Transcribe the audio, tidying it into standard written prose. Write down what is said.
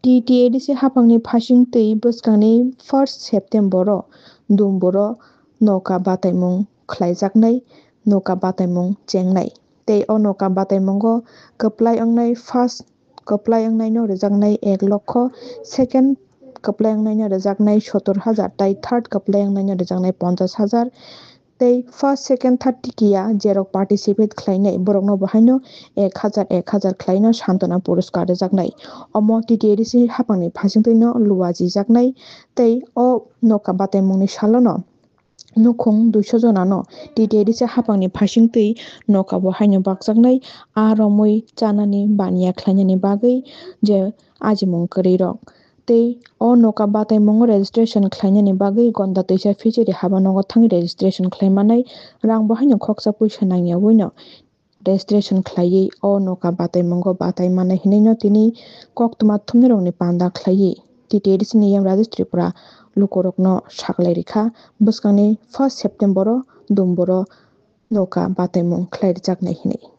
TTADC hapangni phasing tui bwskangni 1 September Dumboro noka bataimung khlaijaknai noka bataimung chengnai tei o noka bataimungo kwplai ongnai first kwplai ongnai no rwjaknai 1 lakho second kwplai ongnai no rwjaknai 70,000 tei third kwplai ongnai no rwjaknai 50,000 tei first second third tikiya jerok participate khlainai borokno bahaino 1,000 khlaino santona puruskar rwjaknai omo TTADC hapangni phasingtui no luwajijaknai tei o noka bataimungni salono nukhung 200 jona no TTADC hapangni phasingtui noka bo haino bakjaknai aa romui chanani baniya khlainani bagui je ajimung kwrwi rok tei o noka bataimung registration khlainani bagui gonda twisa fishery habanogo thangui registration khlaimanai rang bo haino khoksa puisa nangyawui no registration khlaiui o noka bataimungo bataimanai hinui no tini koktwma thumnirokni panda khlaiui TTADC ni yam Rajesh Tripura lukurokno saklai rwkha bwskangni 1 September Dumboro noka bataimung khlaijaknai hinui.